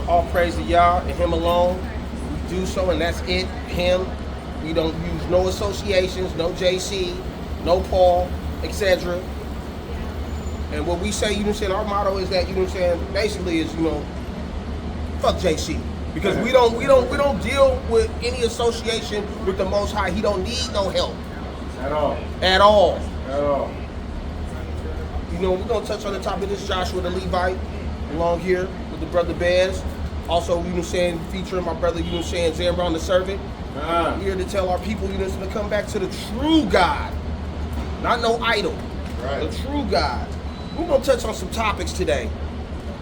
All praise to Yah and Him alone. We do so, and that's it. Him. We don't use no associations, no JC, no Paul, etc. And what we say, you know what I'm saying, our motto is that, you know what I'm saying, basically is, you know, fuck JC. Because we don't deal with any association with the Most High. He don't need no help. At all. At all. At all. You know, we're gonna touch on the topic of this Joshua the Levite along here with the brother Bears. Also, you know what I'm saying, featuring my brother, you know what I'm saying, Zamron the servant. Here to tell our people, you know, to come back to the true God. Not no idol. Right. The true God. We're gonna touch on some topics today.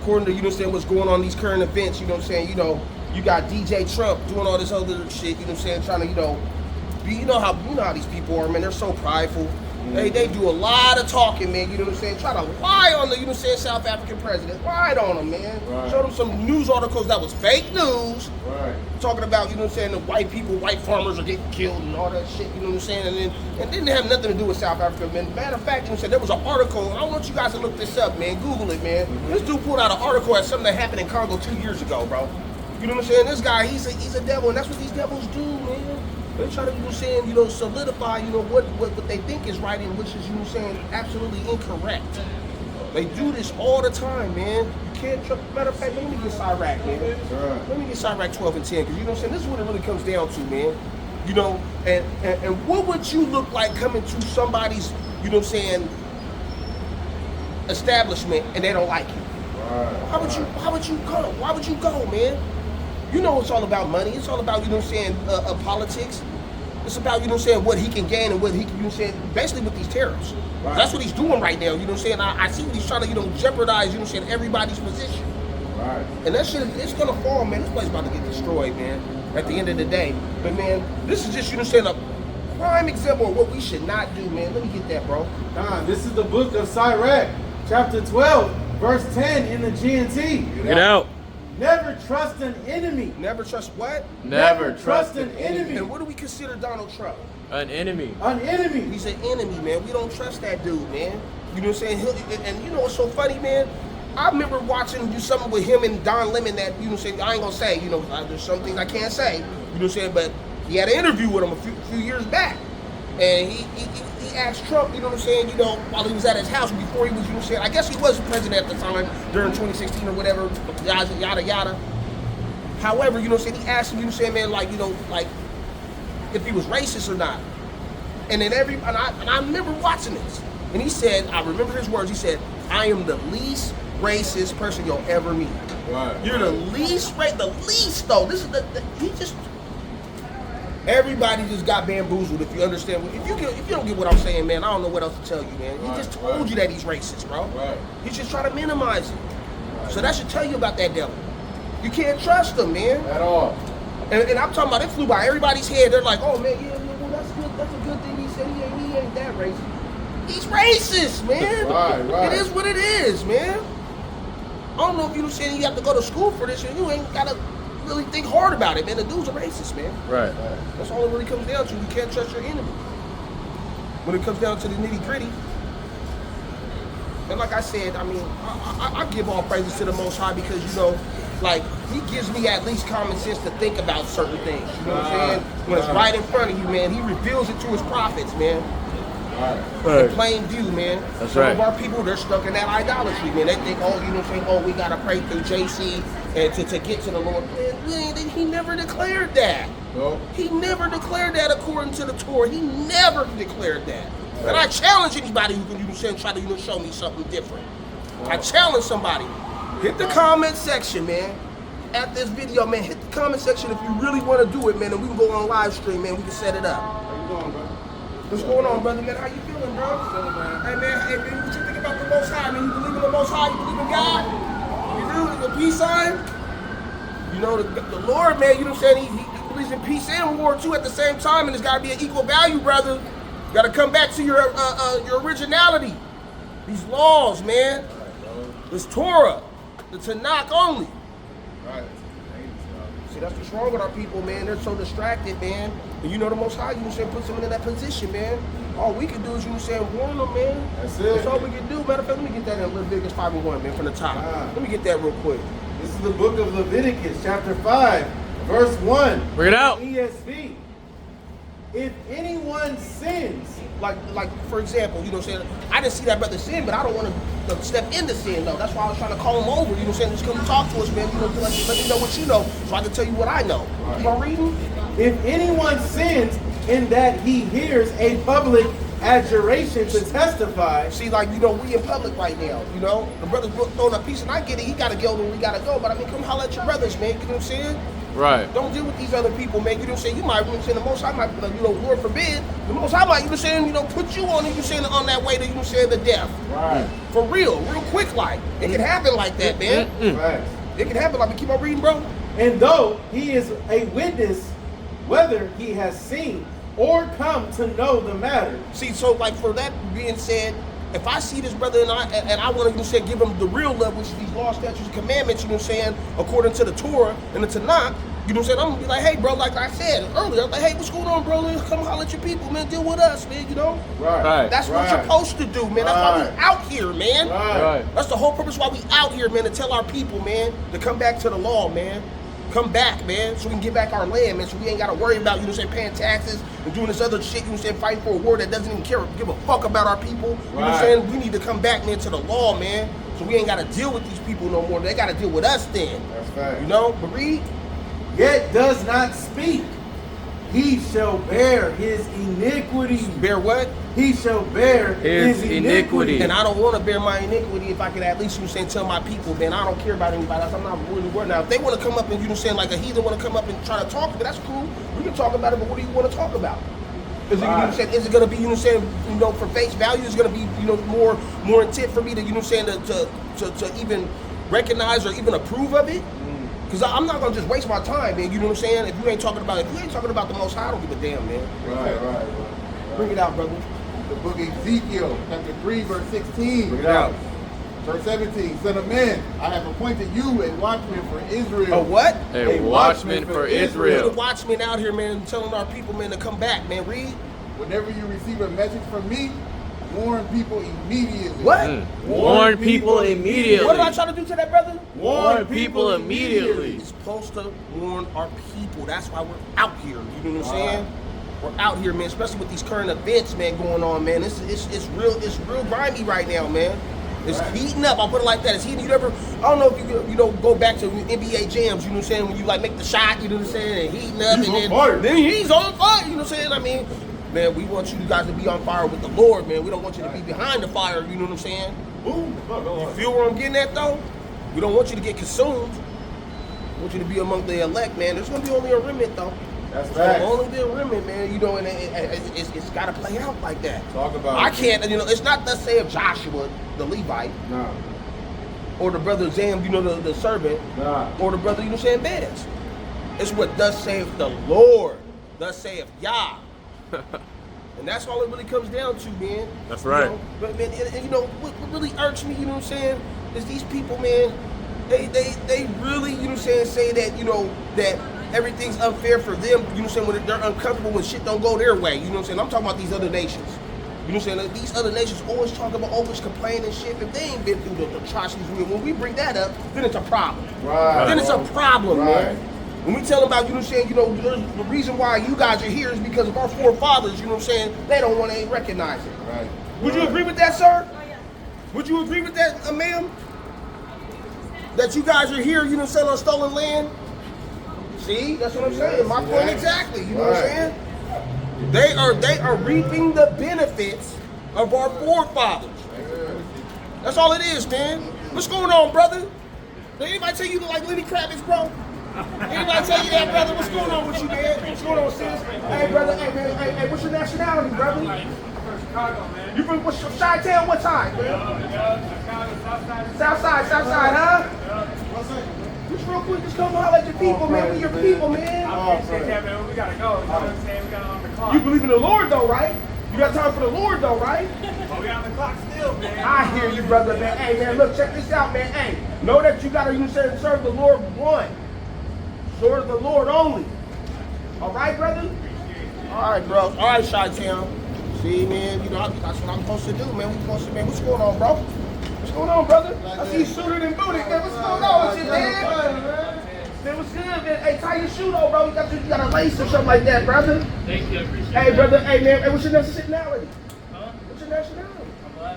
According to, you know what I'm saying, what's going on in these current events, you know what I'm saying, you know, you got DJ Trump doing all this other shit, you know what I'm saying, trying to, you know how these people are, man, they're so prideful. They do a lot of talking, man, you know what I'm saying, try to lie on the, you know what I'm saying, South African president. Lied on him, man. Right. Showed them some news articles that was fake news. Right. Talking about, you know what I'm saying, the white people, white farmers are getting killed and all that shit, you know what I'm saying, and didn't have nothing to do with South Africa, man. Matter of fact, you know what I'm saying, there was an article, and I want you guys to look this up, man, Google it, man. This dude pulled out an article at something that happened in Congo 2 years ago, bro. You know what I'm saying, this guy, he's a devil, and that's what these devils do, man. They try to, you know what I'm saying, you know, solidify, you know, what they think is right and which is, you know what I'm saying, absolutely incorrect. They do this all the time, man. You can't trust. Matter of fact, let me get Cyrac, man. Right. Let me get Cyrac 12 and 10, because, you know what I'm saying, this is what it really comes down to, man. You know, and what would you look like coming to somebody's, you know what I'm saying, establishment and they don't like you? Right. How would you go? Why would you go, man? You know it's all about money. It's all about, you know what I'm saying, politics. It's about, you know what I'm saying, what he can gain and what he can, you know what I'm saying, basically with these tariffs. Right. That's what he's doing right now, you know what I'm saying? I see what he's trying to, you know, jeopardize, you know what I'm saying, everybody's position. Right. And that shit, it's gonna fall, man. This place is about to get destroyed, man, at the end of the day. But, man, this is just, you know what I'm saying, a prime example of what we should not do, man. Let me get that, bro. This is the book of Sirach, chapter 12, verse 10 in the GNT. Get out. Never trust an enemy. Never trust what? Never trust an enemy. And what do we consider Donald Trump? An enemy. An enemy. He's an enemy, man. We don't trust that dude, man. You know what I'm saying? And you know what's so funny, man? I remember watching do something with him and Don Lemon that, you know what I'm saying, I ain't gonna say, you know, there's some things I can't say, you know what I'm saying, but he had an interview with him a few years back. And he asked Trump, you know what I'm saying, you know, while he was at his house before he was, you know what I'm saying, I guess he was president at the time during 2016 or whatever, yada, yada. However, you know what I'm saying, he asked him, you know what I'm saying, man, like, you know, like, if he was racist or not. And then I remember watching this. And he said, I remember his words, he said, I am the least racist person you'll ever meet. Right. You're the least though. This is he just, everybody just got bamboozled, if you understand. If you don't get what I'm saying, man, I don't know what else to tell you, man. He just told you that he's racist, bro. Right. He's just trying to minimize it. Right. So that should tell you about that devil. You can't trust him, man. At all. And I'm talking about, it flew by everybody's head. They're like, oh, man, yeah, well, that's good. That's a good thing he said. He ain't that racist. He's racist, man. Right. It is what it is, man. I don't know if you know what I'm saying, you have to go to school for this, and you ain't got to really think hard about it, man. The dude's a racist, man. Right. That's all it really comes down to. You can't trust your enemy. When it comes down to the nitty-gritty. And like I said, I mean, I give all praises to the Most High because, you know, like, he gives me at least common sense to think about certain things. You know what I'm saying? When it's right in front of you, man, he reveals it to his prophets, man. In plain view, man. That's Some right. of our people, they're stuck in that idolatry, man. They think, oh, you know what I'm saying, oh, we got to pray through JC and to get to the Lord. Man, he never declared that. No. He never declared that according to the Torah. He never declared that. Right. And I challenge anybody who can, you know, try to, you know, show me something different. I challenge somebody. Hit the comment section, man. At this video, man, hit the comment section if you really want to do it, man, and we can go on live stream, man. We can set it up. How you doing, bro? What's going on, brother, man? How you feeling, bro? Hey, man, what you think about the Most High? I mean, you believe in the Most High? You believe in God? You do? The peace sign? You know, the Lord, man, you know what I'm saying? He believes in peace and war, too, at the same time, and it's got to be an equal value, brother. You got to come back to your originality. These laws, man. This Torah. The Tanakh only. Right. See, that's what's wrong with our people, man. They're so distracted, man. And you know the Most High, you know what I'm saying, puts them in that position, man. All we can do is, you know what I'm saying, warn them, man. That's it. That's all we can do. Matter of fact, let me get that in a little big as 5-1, man, from the top. Let me get that real quick. This is the book of Leviticus, chapter 5, verse 1. Bring it out. ESV. If anyone sins, like for example, you know what I'm saying? I didn't see that brother sin, but I don't want to step into sin though. That's why I was trying to call him over. You know what I'm saying? Just come talk to us, man. You know, let me know what you know, so I can tell you what I know. Right. Keep on reading. if anyone sins in that he hears a public adjuration to testify. See, like, you know, we in public right now, you know? The brother's throwing a piece, and I get it, he gotta go where we gotta go, but I mean, come holler at your brothers, man, you know what I'm saying? Right. Don't deal with these other people, man, you know what I'm saying? You might, you know what I'm saying, the Most High might, you know, Lord forbid, the Most High might, you know what I'm saying, you know, put you on, you know what I'm saying, on that way to, you know what I'm saying, the death. Right. For real quick like. It can happen like that, man. Right. It can happen like that. Keep on reading, bro. And though he is a witness, whether he has seen or come to know the matter. See, so like for that being said, if I see this brother and I want to, you know, say, give him the real love, which is these law, statutes, and commandments, you know what I'm saying, according to the Torah and the Tanakh, you know what I'm saying, I'm gonna be like, hey, bro, like I said earlier, I'm like, hey, what's going on, bro? Come holler at your people, man. Deal with us, man. You know. Right. That's what you're supposed to do, man. That's why we out here, man. Right. That's the whole purpose why we out here, man, to tell our people, man, to come back to the law, man. Come back, man, so we can get back our land, man, so we ain't got to worry about, you know what I'm saying, paying taxes and doing this other shit, you know what I'm saying, fighting for a war that doesn't even give a fuck about our people. You know what I'm saying? We need to come back, man, to the law, man, so we ain't got to deal with these people no more. They got to deal with us then. That's right. You know, but read. Yet does not speak. He shall bear his iniquity. Bear what? He shall bear his iniquity. And I don't want to bear my iniquity if I can at least, you know what I'm saying, tell my people, man, I don't care about anybody else. I'm not really worried. Now, if they want to come up and, you know what I'm saying, like a heathen want to come up and try to talk to me, that's cool. We can talk about it, but what do you want to talk about? Is it, you know what I'm saying, is it going to be, you know what I'm saying, you know, for face value? Is it going to be, you know, more intent for me to, you know what I'm saying, to even recognize or even approve of it? Because I'm not going to just waste my time, man. You know what I'm saying? If you ain't talking about the Most High, I don't give a damn, man. Right. Bring it out, brother. The book of Ezekiel, chapter 3, verse 16. Bring it out. Verse 17, Son of man, I have appointed you a watchman for Israel. A what? A watchman for We're the Israel. watchmen out here, man, telling our people, man, to come back, man. Read. Whenever you receive a message from me, warn people immediately. What? Warn people immediately. What did I try to do to that brother? Warn people immediately. We're supposed to warn our people. That's why we're out here. You know what I'm saying? We're out here, man, especially with these current events, man, going on, man. It's real grimy right now, man. It's heating up. I'll put it like that. It's heating. I don't know if you know, go back to NBA jams, you know what I'm saying, when you like make the shot, you know what I'm saying, and heating up, then he's on fire, you know what I'm saying? I mean, man, we want you guys to be on fire with the Lord, man. We don't want you to be behind the fire, you know what I'm saying? You feel where I'm getting at, though? We don't want you to get consumed. We want you to be among the elect, man. There's going to be only a remnant, though. That's There's right. only be a remnant, man. You know, and it's got to play out like that. Talk about I it. can't, you know, it's not the say of Joshua, the Levite, Nah. or the brother Zam, you know, the servant, Nah. or the brother, you know, saying Bez. It's what thus saith the Lord, thus saith Yah. And that's all it really comes down to, man. That's right. You know? But man, and you know, what really irks me, you know what I'm saying, is these people, man, they really, you know what I'm saying, say that, you know, that everything's unfair for them, you know what I'm saying, when they're uncomfortable when shit don't go their way, you know what I'm saying? I'm talking about these other nations. You know what I'm saying? Like, these other nations always talk about always complaining and shit, but they ain't been through the atrocities. When we bring that up, then it's a problem. Right. Then it's a problem, Right. man. When we tell them about, you know what I'm saying, you know, the reason why you guys are here is because of our forefathers, you know what I'm saying, they don't want to recognize it. Right. Would you agree with that, sir? Would you agree with that, ma'am? That you guys are here, you know what I'm saying, on stolen land? See, that's what I'm saying. My point exactly, you know what I'm saying? They are reaping the benefits of our forefathers. That's all it is, man. What's going on, brother? Did anybody tell you look like Lenny Kravitz, bro? Anybody tell you that, brother? What's going on with you, man? What's going on, sis? Hey, brother. Hey, man. Hey, what's your nationality, brother? From Chicago, man. You from what's your side town? What side, man? South side, huh? Just real quick, just come holler at your people, man. We your people, man. I appreciate that, man. We gotta go. You know what I'm saying? We got on the clock. You believe in the Lord, though, right? You got time for the Lord, though, right? But we on the clock still, man. I hear you, brother, man. Hey, man, look, check this out, man. Hey, know that you gotta, you know, serve the Lord one. Serve the Lord only. All right, brother? All right, bro. All right, Chi-Town. See, man, you know, that's what I'm supposed to do, man. What's going on, bro? What's going on, brother? I see you suited and booted, man. What's going on with you, man? tie your shoe though, bro. You got a lace or something like that, brother. Thank you, I appreciate Hey, that. brother. Hey, man. Hey, what's your nationality? Huh? What's your nationality? I'm black.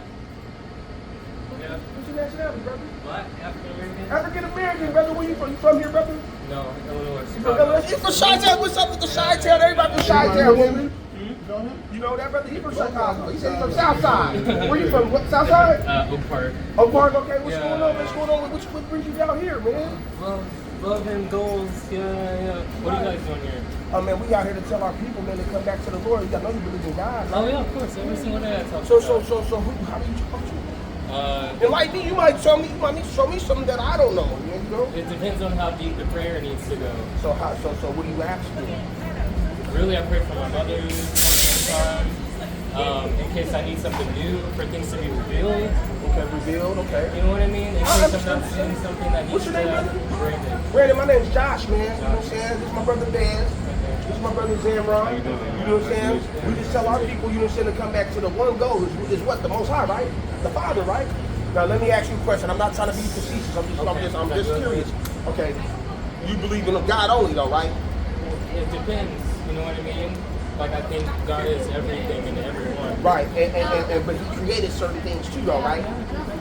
Yeah. What's your nationality, brother? Black, African American? African American, brother. Where you from? You from here, brother? No, Illinois. You from Illinois? You from Chi-Town? What's up with the Chi-Town? Everybody from Chi-Town, women. You know that, brother? He from Chicago. He said he from Southside. Where you from? What, Southside? Oak Park. Oak Park, okay. What's Yeah. going on? What's going on? What brings you down here, man? Love and goals. Yeah. What are you guys doing here? Oh, man, we out here to tell our people, man, to come back to the Lord. I know you believe in God. Oh, yeah, of course. Every single day I talk So, to God. how do you talk to him? It Enlighten me. You might show me something that I don't know. You know? depends on how deep the prayer needs to go. So what do you ask for? Really, I pray for my mother most of the time. In case I need something new, for things to be revealed. Okay, revealed. Okay. You know what I mean? In I case I'm understand. not seeing something that What's needs your to name, brother? Brandon. Brandon, my name's Josh, man. You know what I'm saying? This is my brother Baz. This is my brother Zamron. You know what I'm saying? We just tell our people, you know what I'm saying, to come back to the one goal is what? The Most High, right? The Father, right? Now let me ask you a question. I'm not trying to be facetious. I'm just curious. Okay. You believe in God only though, right? It depends. You know what I mean? Like I think God is everything and everyone. Right. And but He created certain things too, though, right?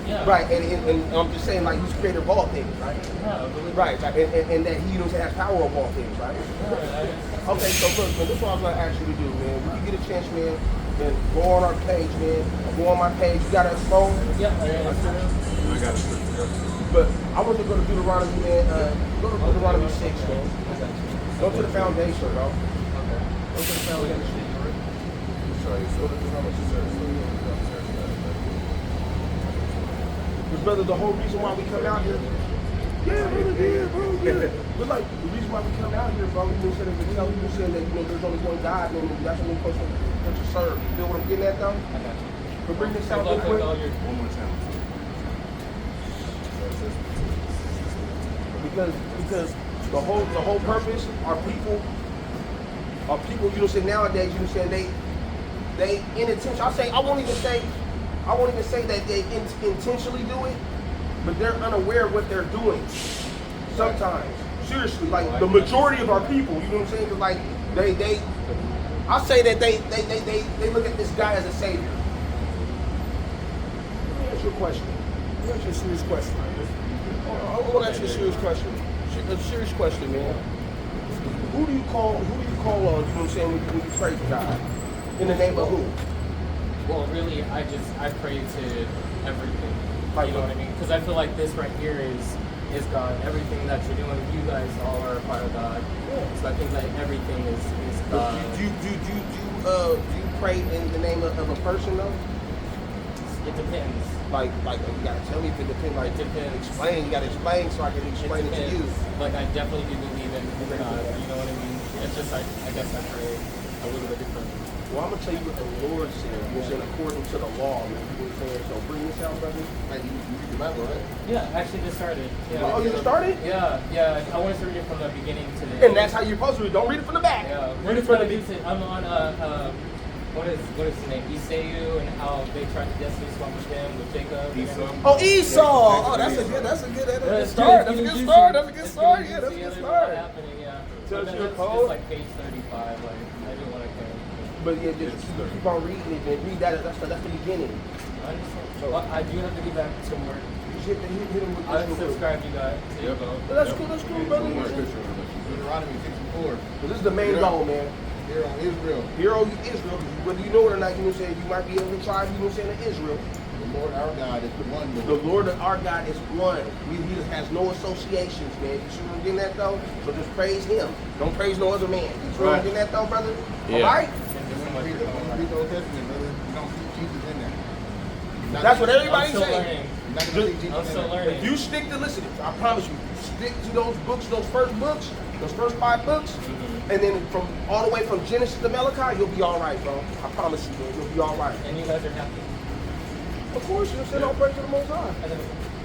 Yeah. Right. And I'm just saying, like He's creator of all things, right? Yeah, I believe Right. And that He knows has power of all things, right? Yeah, Okay, so look, man, this is what I was gonna ask you to do, man. When you get a chance, man, then go on our page, man. Go on my page. You got a phone? yeah. Yeah. But I want to go to Deuteronomy, man. Go to Deuteronomy 6, man. Go to the foundation, bro. Go to the foundation. Go to Deuteronomy 6. Because, brother, the whole reason why we come out here. Yeah, brother, yeah, bro, yeah. But like the reason why we come out here, bro, we been saying that there's only one God, and that's only person to serve. You feel what I'm getting at, though? I got you. But bring this out real Good luck quick. with all your One more time. Because the whole purpose, our people, you know, say nowadays, you know, saying they inattention. I won't even say that they intentionally do it, but they're unaware of what they're doing. Sometimes, seriously, like the majority of our people, you know what I'm saying? 'Cause like I say that they look at this guy as a savior. Let me ask you a question. Let me ask you a serious question. I want to ask you a serious question. A serious question, man. Who do you call on, you know what I'm saying, when you pray to God? In the name of who? Well, really, I pray to everything. You know what I mean? Because I feel like this right here is God. Everything that you're doing, you guys all are a part of God. Yeah. So I think that everything is God. Do you pray in the name of a person though? It depends. Like you gotta tell me if it depends. Like It depends. explain. You gotta explain so I can explain it to you. Like I definitely do believe in God. You know what I mean? It's just I guess I pray a little bit different. Well, I'm gonna tell you what the Lord said. You know what I'm saying, according to the law. Man. You know what I'm saying? So bring this out, brother. Hey, you read the Bible, right? Yeah, actually just started. Yeah. Oh, you just started? Yeah. I wanted to read it from the beginning to the end. And that's how you're supposed to read. Don't read it from the back. Yeah, Read we're it just from gonna the do it. I'm on what is his name? Isaiah, and how they tried to destiny swap with him with Jacob. Oh, Esau. Oh, that's a good start. That's a good start. That's a good start. Yeah, that's a good start. Happening, yeah. So But it's your that's code? just like page 35. Like I didn't want to go. But yeah, just keep on reading it and read that. That's the beginning. I understand. Well, I do have to get back to work. Just hit him with I this. subscribe you guys. Yep. That's cool, brother. One more scripture. Deuteronomy 64. But this is the main goal, man. Here on Israel. Hero Israel, whether you know it or not, you know what I'm saying, you might be of the tribe, you know what I'm saying, of Israel. The Lord our God is the one The Lord. Lord our God is one. He has no associations, man. You see what I'm getting at, though? So just praise Him. Don't praise no other man. You see what I'm getting at, though, brother? Yeah. All right? Read the Old Testament, brother. You don't see Jesus in there. That's what I'm everybody's still saying. learning. You're not gonna see Jesus I'm in still there. learning. If you stick to, listen, I promise you, stick to those books, those first 5 books, and then from all the way from Genesis to Malachi, you'll be all right, bro. I promise you, man, you'll be all right. And you guys are happy. Of course, you'll send all praise to the Most High.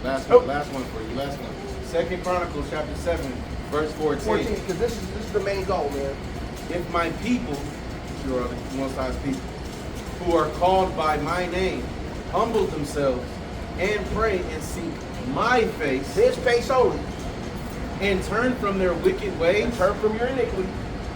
Last one for you. Last one. 2 Chronicles chapter 7, verse 14. Because this is the main goal, man. If my people, which you are the Most High's people, who are called by my name, humble themselves and pray and seek my face. His face only. and turn from their wicked ways, and turn from your iniquity.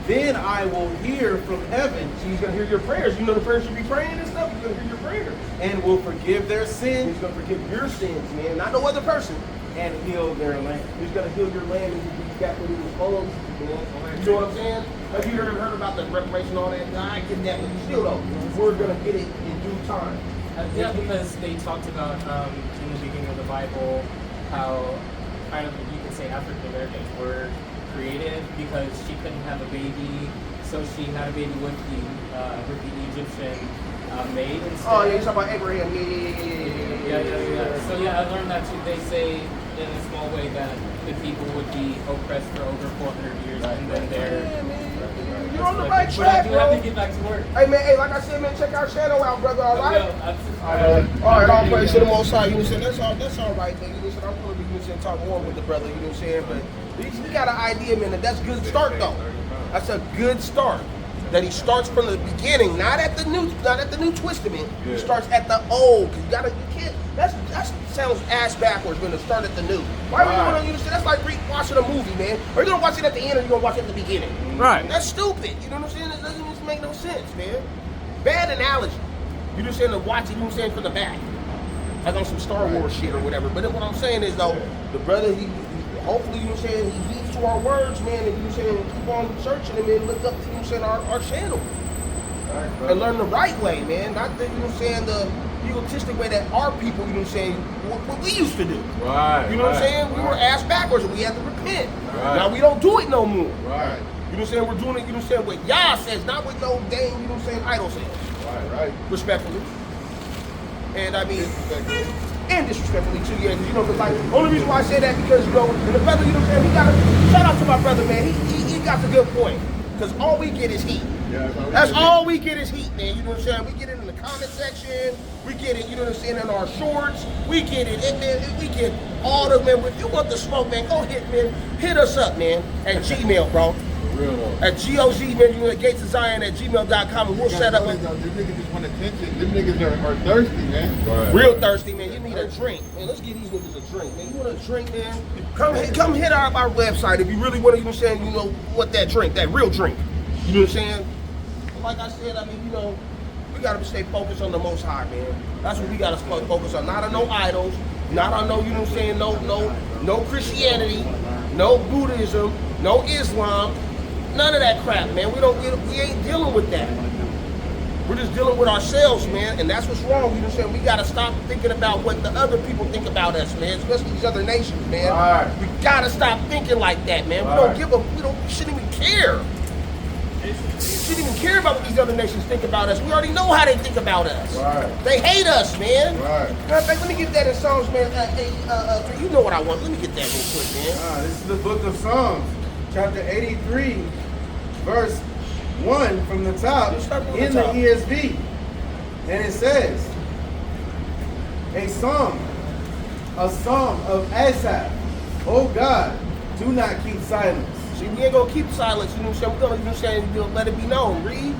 then I will hear from heaven So he's gonna hear your prayers. You know the prayers you be praying and stuff. He's gonna hear your prayers. and will forgive their He's sins gonna forgive your sins, man. Not no other person. and heal their land. He's gonna heal your land and give you back what he was owed. You know what I'm saying? Have you heard about the reparation and all that? Nah, I get that, but you still though. We're gonna get it in due time. Yeah, because they talked about in the beginning of the Bible how kind of you could say African Americans were created because she couldn't have a baby, so she had a baby with the Egyptian maid instead. Oh, yeah, you're talking about Abraham. Yeah. So yeah, I learned that too. They say in a small way that the people would be oppressed for over 400 years, and then they're. You're on the right But I track, do bro. have to get back to work. Hey, man, hey, like I said, man, check our channel out, brother, all right? All All right, all praise to the Most High. You know what I'm saying? That's all right, man. You know what I'm saying? I'm going to be, you know what I'm saying, talking more with the brother, you know what I'm saying? But we got an idea, man, that's a good start, though. That's a good start. That he starts from the beginning, not at the New Testament. He starts at the old. You can't. That sounds ass backwards when it start at the new. Why are we going to understand? That's like watching a movie, man. Are you gonna watch it at the end or you gonna watch it at the beginning? Right. That's stupid. You know what I'm saying? It doesn't just make no sense, man. Bad analogy. You just saying to watch it, you know what I'm saying, from the back. Like on some Star Wars shit or whatever. But then what I'm saying is though, the brother, he hopefully, you know what I'm saying, he heeds to our words, man, and you know what I'm saying, keep on searching him and look up to, you know what I'm saying, our channel. And learn the right way, man. Not the, you know what I'm saying, the egotistic way that our people, you know what I'm saying, what we used to do. Right. You know what I'm saying? We were ass backwards and we had to repent. Right. Now we don't do it no more. Right. You know what I'm saying? We're doing it, you know what I'm saying, what Yah says, not with no dang, you know what I'm saying, idol says. Right. Respectfully. And I mean, and disrespectfully too, yeah, you know, because like, only reason why I say that because, you know, and the brother, you know what I'm saying, he got to, shout out to my brother, man, he got the good point. Because all we get is heat. Yeah, that's all we get is heat, man. You know what I'm saying? We get it in the comment section. We get it, you know what I'm saying, in our shorts. We get it, man. We get all the, man. If you want the smoke, man, go hit, man. Hit us up, man, at Gmail, bro. Real though. At GOZ, man, you know, at Gates of Zion at gmail.com, and we'll set up. Them niggas just want attention. Them niggas are thirsty, man. Right. Real thirsty, man. You need a drink, man. Let's give these niggas a drink, man. You want a drink, man? Come hit our website if you really want to, you know what I'm saying, you know, what that drink, that real drink. You know what I'm saying? Like I said, I mean, you know, we gotta stay focused on the Most High, man. That's what we gotta focus on. Not on no idols, not on no, you know what I'm saying, no Christianity, no Buddhism, no Islam, none of that crap, man. We ain't dealing with that. We're just dealing with ourselves, man, and that's what's wrong. You know what I'm saying? We gotta stop thinking about what the other people think about us, man, especially these other nations, man. Right. We gotta stop thinking like that, man. We shouldn't even care. Shouldn't even care about what these other nations think about us. We already know how they think about us. Right. They hate us, man. Right. Matter of fact, let me get that in Psalms, man. You know what I want. Let me get that real quick, man. This is the book of Psalms, chapter 83, verse 1 from the top in the ESV. And it says, a psalm of Asaph. Oh God, do not keep silence. See, we ain't gonna keep silence, you know what I'm saying? We're gonna, you know what I'm saying, let it be known. Read.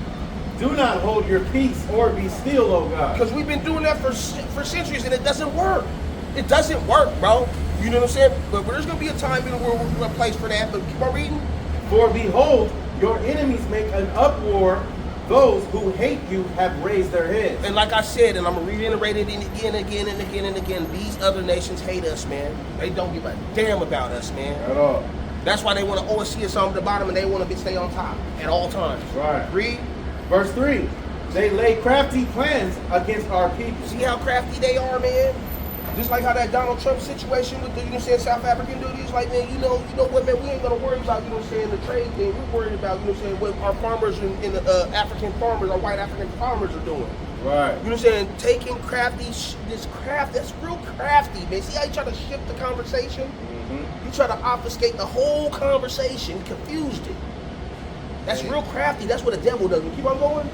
Do not hold your peace or be still, oh God. Because we've been doing that for centuries and it doesn't work. It doesn't work, bro. You know what I'm saying? But there's gonna be a time, you know, where we're gonna place for that. But keep on reading. For behold, your enemies make an uproar. Those who hate you have raised their heads. And like I said, and I'm gonna reiterate it again, these other nations hate us, man. They don't give a damn about us, man. At all. That's why they want to always see us on the bottom and they want to stay on top at all times. Right. Read. Verse 3. They lay crafty plans against our people. See how crafty they are, man? Just like how that Donald Trump situation with the, you know what I'm saying, South African dudes, like, man, you know what, man, we ain't gonna worry about, you know what I'm saying, the trade thing. We're worried about, you know what I'm saying, what our farmers and the African farmers, our white African farmers are doing. Right. You know what I'm saying? Taking that's real crafty, man. See how you try to shift the conversation? You try to obfuscate the whole conversation, confused it. That's real crafty. That's what the devil does. Keep on going.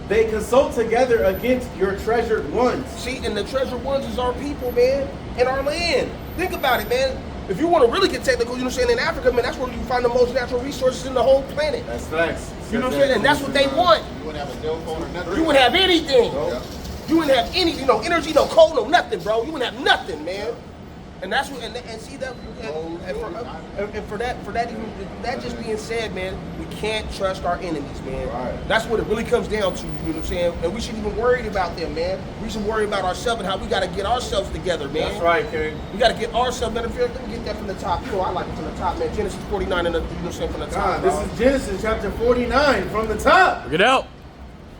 They consult together against your treasured ones. See, and the treasured ones is our people, man, and our land. Think about it, man. If you want to really get technical, you know what I'm saying, in Africa, man, that's where you find the most natural resources in the whole planet. That's facts. You know what I'm saying? And that's what they want. You wouldn't have a cell phone or nothing. You wouldn't have anything. Yeah. You wouldn't have anything, no energy, no coal, no nothing, bro. You wouldn't have nothing, man. And that's what, and see that, and for that just being said, man, we can't trust our enemies, man. Right. That's what it really comes down to. You know what I'm saying? And we shouldn't even worry about them, man. We should worry about ourselves and how we got to get ourselves together, man. That's right, King. We got to get ourselves. Matter of fact, let me get that from the top. You know, I like it from the top, man. Genesis 49 and the, you know what I'm saying, from the top. This is Genesis chapter 49 from the top. Bring it out.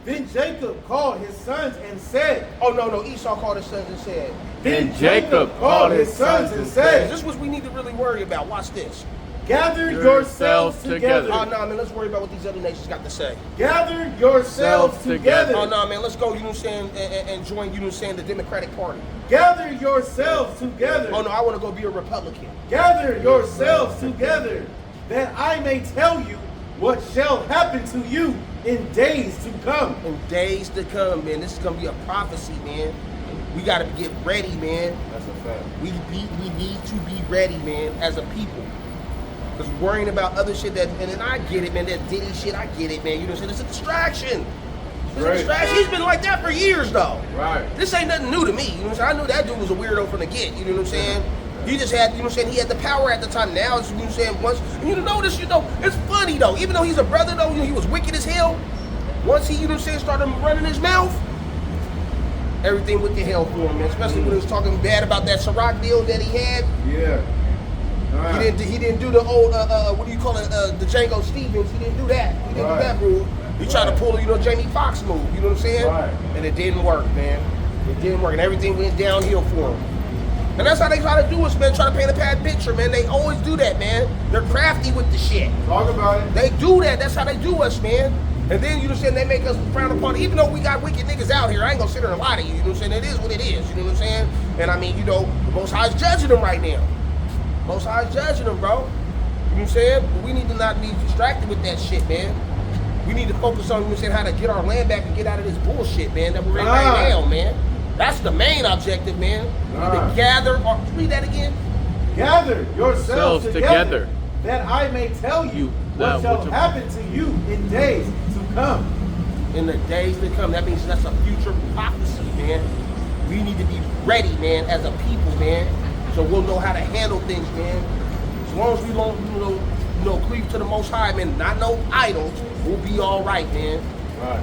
Then Jacob called his sons and said. Oh no, Esau called his sons and said. Then Jacob called his sons and said. This is what we need to really worry about. Watch this. Gather yourselves together. Oh no, man, let's worry about what these other nations got to say. Gather yourselves together. Oh no, man, let's go, you know what I'm saying, and join, you know what I'm saying, the Democratic Party. Gather yourselves together. Oh no, I want to go be a Republican. Gather yourselves together, that I may tell you what shall happen to you in days to come. In days to come, man. This is gonna be a prophecy, man. We gotta get ready, man. That's a fact. We need to be ready, man, as a people. Because worrying about other shit and then I get it, man, that Diddy shit, I get it, man. You know what I'm saying? It's a distraction. It's a distraction. He's been like that for years, though. Right. This ain't nothing new to me. You know what I'm saying? I knew that dude was a weirdo from the get. You know what I'm saying? He just had, you know what I'm saying, he had the power at the time. Now, it's, you know what I'm saying, once, and you notice, you know, it's funny, though. Even though he's a brother, though, you know, he was wicked as hell. Once he, you know what I'm saying, started running his mouth, everything went to hell for him, man. Especially when he was talking bad about that Ciroc deal that he had. Yeah. Right. He didn't do the old, what do you call it, the Django Stevens. He didn't do that. He didn't do that move. He tried to pull, you know, Jamie Foxx move. You know what I'm saying? Right. And it didn't work, man. It didn't work, and everything went downhill for him. And that's how they try to do us, man. Try to paint a bad picture, man. They always do that, man. They're crafty with the shit. Talk about it. They do that. That's how they do us, man. And then, you know what I'm saying, they make us frown upon it. Even though we got wicked niggas out here, I ain't gonna sit there and lie to you. You know what I'm saying? It is what it is. You know what I'm saying? And I mean, you know, the Most High is judging them right now. Most High is judging them, bro. You know what I'm saying? But we need to not be distracted with that shit, man. We need to focus on, you know what I'm saying, how to get our land back and get out of this bullshit, man, that we're in right now, man. That's the main objective, man. We need to gather, read that again. Gather yourselves together, that I may tell you what shall which happen to you in days to come. In the days to come. That means that's a future prophecy, man. We need to be ready, man, as a people, man. So we'll know how to handle things, man. As long as we don't, you know, cleave to the Most High, man, not no idols, we'll be all right, man. Right.